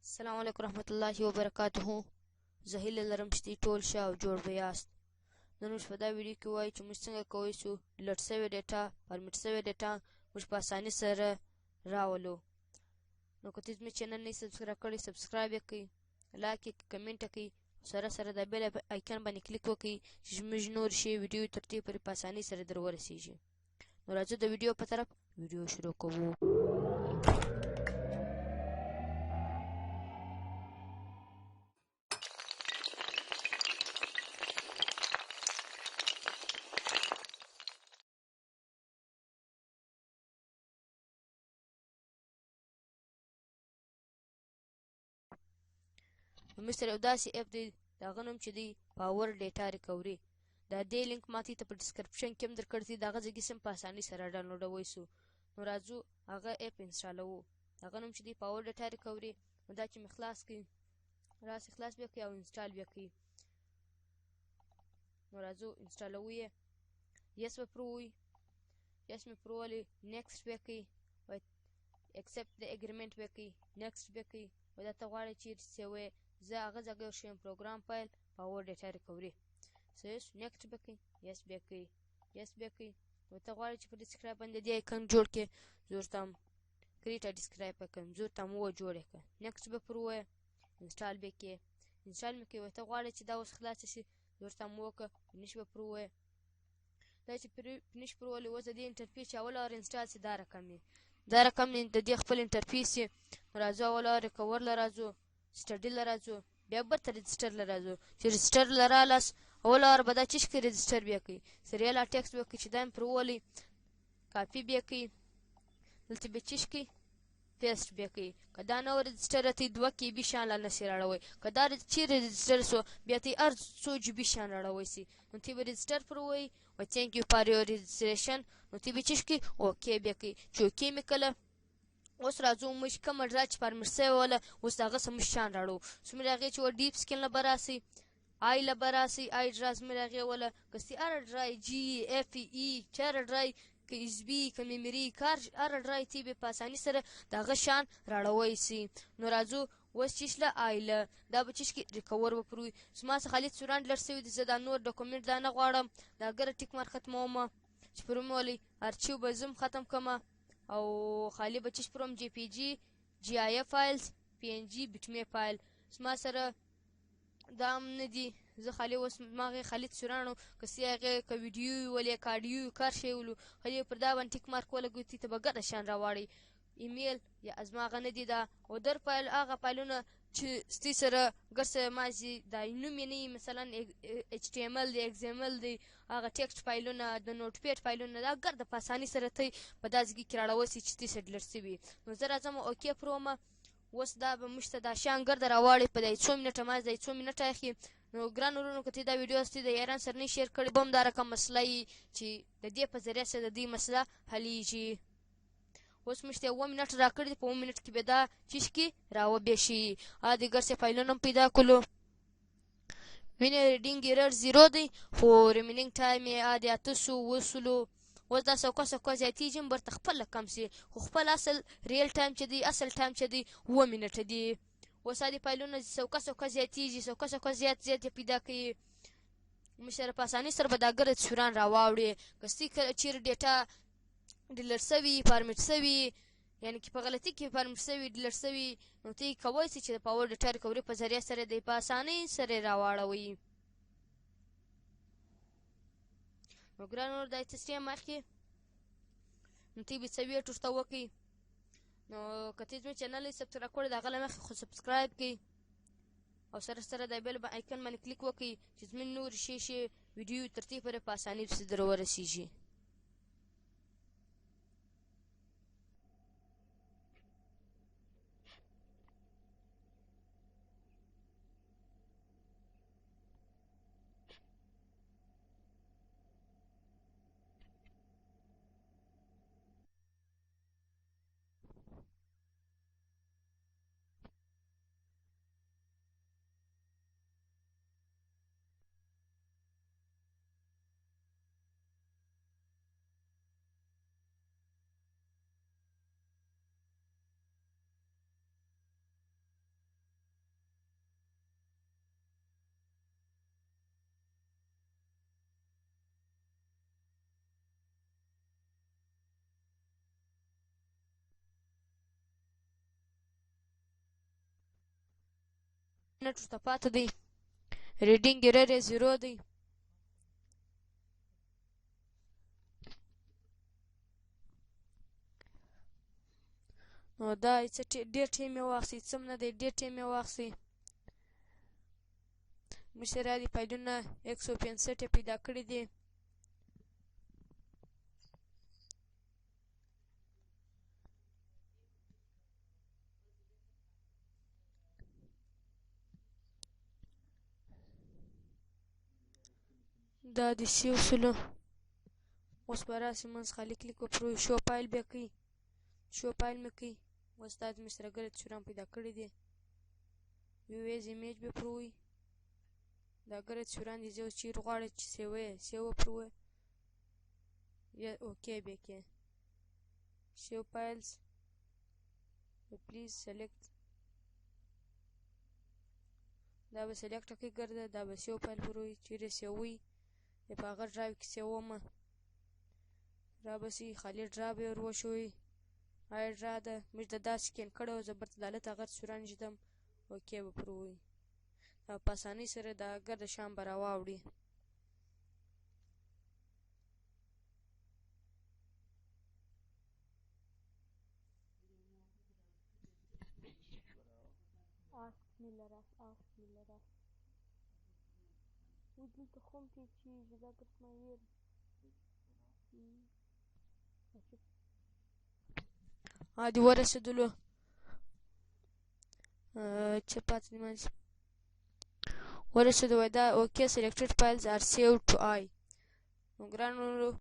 السلام علیکم ورحمت الله وبرکاته. زه هیله لرم چې ټول ښه او جوړ به یاست. نن موږ په دا ویډیو کې وایو چې موږ څنګه کولی شو ډیلیټ شوې ډیټا فارمیټ شوې ډیټا موږ په اسانۍ سره راولو. نو که تاسو زموږ چینل نه سبسکرایب کړی سبسکرایب یې کړئ، لایک یې کړئ، کمنټ یې کړئ، سره سره د بیل آیکن باندې کلیک وکړئ چې زموږ نور شي ویډیو تر دې پورې په اسانۍ سره در ورسیږي. نو راځو د ویډیو په طرف ویډیو شروع کوو. موږ سره یو داسې اپ دی، د هغه نوم چې دی پاور ډیټا ریکوري. دا دې لینک ماته ته په ډسکرپشن کې هم درکړی دی، د هغه ځای کې هم په اسانۍ سره ډاونلوډوی سو. نو راځو هغه اپ انسټالوو. د هغه نوم چې دی پاور ډیټا ریکوري. نو دا چې مې خلاص کړي راسې خلاص بیا کړئ او انسټال بیا کړئ. نو راځو انسټالوو یې. یس به پرو وي، یس مې پرو ولې، نیکسټ بیا کړئ، ایکسپټ د اګریمنټ بیا کړئ، نیکسټ بیا کړئ. دا ته غواړئ چې سیوې زه هغه ځای کې شیم پروګرام فایل پاور ډیټا ریکوري. سیس نیکسټ بیا کړئ، یس بیا کړئ، یس بیا کړئ. نو ته غواړئ چې په ډسکرایب باندې دې آیکن جوړ کړې، زه ورته هم کریټ ا ډسکرایب کړم، زه ورته هم جوړ یې کړم. نیکسټ به پر ووایه، انسټال بیا کړې، انسټال مې کړې. ته غواړئ چې دا اوس خلاصه شي، زه ورته هم وکړه، فینش به پر ووایه. دا چې فینش پر وولې اوس د دې انټرفیس چې اول اور انسټال شي دا رقم دی، دا رقم د دې خپل انټرفیس یې. راځو اول اور ریکور له راځو، سټډي له راځو، بیا برته رجسټر له راځو. چې رجسټر له رالاست اول اور به دا چیش کړئ رجسټر بیا کړئ، سریال ټیکسټ بیا کړئ چې دا مې پر وولئ، کاپي بیا کړئ، دلته بیا چیش کړئ پیسټ بیا کړئ. که دا نه رجسټر ته 2 KB شان لا نشي راړوئ، که دا چیرې رجسټر سو بیا ته هر څو GB شان راړوی سي. نو ته به رجسټر پر ووایي و تھینک یو فار یور رجسټریشن. نو ته به چیش کړئ اوکې بیا کړئ. چې اوکې مې کله اوس راځو موږ کومه ډرا چې فارمیټ شوې وله اوس د هغه څه موږ شان راړو. څومره هغې چې ډیپ سکین له به راسئ، آی له به راسئ، آی ډرا څومره هغې وله که هره ډرای جي اف ای چې هره ډرای که اس بي که میمري که هره ډرای تی به په اساني سره د هغه شان راړوی سي. نو راځو اوس چیش له آی له دا به چیش کې ریکور به پر وي. زما څخه خالي څوران ډلټ شوي دي، زه دا نور ډاکومنټ دا نه غواړم، دا ګره ټیک مار ختمومه چې پر مې ولئ ارچیو به زه هم ختم کړمه او خالی به چیش پروم جی پی جي جی آی اف فایلز پی ان جي بیټمې فایل. زما سره دا هم نه دي، زه خالي اوس ما هغې خالي څورانو که څه هغې که ویډیو وي ولې که اډیو وي که هر شی ولو خالي پر دا باندې ټیک مارک ولګوئ، تی ته به ګډه شان راواړئ. ایمیل یا زما هغه نه دي دا اودر فایل هغه فایلونه چې ستاسې سره ګډ څه مازې دا نوم یې نه وي، مثلا ایچ ټي ام ال دی، ایکس ام ال دی، هغه ټیکسټ فایلونه د نوټ پیډ فایلونه دا ګرده په اساني سره ته په دا ځای کې راړولی سي چې ستاسې ډیلیټ شوي. نو زه راځم اوکې پرومه. اوس دا به موږ ته دا شیان ګرده راواړئ په دا څو منټه ما دا څو منټه اخلي. نو ګران وروڼو که ته دا ویډیو هستې د یارانو سره نه شیر کړی به هم دا رقم مسله وي چې د دې په ذریعه سره د دې مسله حلیږي. اوس موږ ته 1 منټ راکړي دي، په 1 منټ کې به دا چیش کې راوبیشي. د ګرسې فایلونه هم پیدا کړلو. وینې ریډینګ ایرر 0 دی خو ریمینینګ ټایم یې د 800 اوس دا سوکه سوکه زیاتېږي هم برته خپله کم سي، خو خپل اصل ریل ټایم چې دی اصل ټایم چې دی 2 منټه دی. اوس دې فایلونه سوکه سوکه زیاتېږي، سوکه سوکه زیات یې پیدا کوي. موږ سره په اسانۍ سره به دا ګرد څوران راواوړي. که ستاسې چیرې ډیټا ډیلیټ شوي فارمیټ شوي یعنې کې په غلطي کې فارمیټ شوي ډیلیټ شوي نو ته یې کولی سي چې د پاور ډیټا ریکوري په ذریعه سره دی په اسانۍ سره یې راواړوئ. نو ګرانو دا چې سټیم اخلي نو ته به څه ویټ ورته وکړئ. نو که ته زموږ چینل یې سبسکرایب کړی د هغه له مخکې خو سبسکرایب کړئ او سره سره د بیل آیکن باندې کلیک وکړئ چې زموږ نور شی ویډیو تر دې پورې په اسانۍ پسې در ورسیږي. نت ورته پاته دی. ریډینګ ایرر یې 0 دی. نو دا څه ډېر ټایم یې واخیستې، څه نه دی، ډېر ټایم یې واخیستې. موږ سره دي فایلونه 165 یې پیدا کړي دي. دا د سیو سلو. اوس به راسي منځ خالي کلیک وپرو، شو فایل بیا کوي، شو فایل مې کوي. اوس دا مې سره ګرد شوران پیدا کړي دي. ویو ایز ایمیج به پروي، دا ګرد شوران دي. زه اوس چیرې غواړم چې سیو وپروه یا اوکې بیا کې سیو فایلز پلیز سلیکټ. دا به سلیکټ کوي ګرده، دا به سیو فایل پروي. چیرې سیو وي یا په هغه ډرایو کې سیو ومه را به سي خالي ډرا به ور وشوي. آیا ډرا ده موږ د دا سکین کړی و، زه برته دالته هغه سوران ږدم اوکې به پروي. په اسانۍ سره دا ګرده شیان به راواوړي. دلته خوم پیچیږي دا قسمه ویر عادي ورسېدلو. چې پاتې دي منځ ورسېدو. دا اوکې selected files are saved to I. نو ګرانو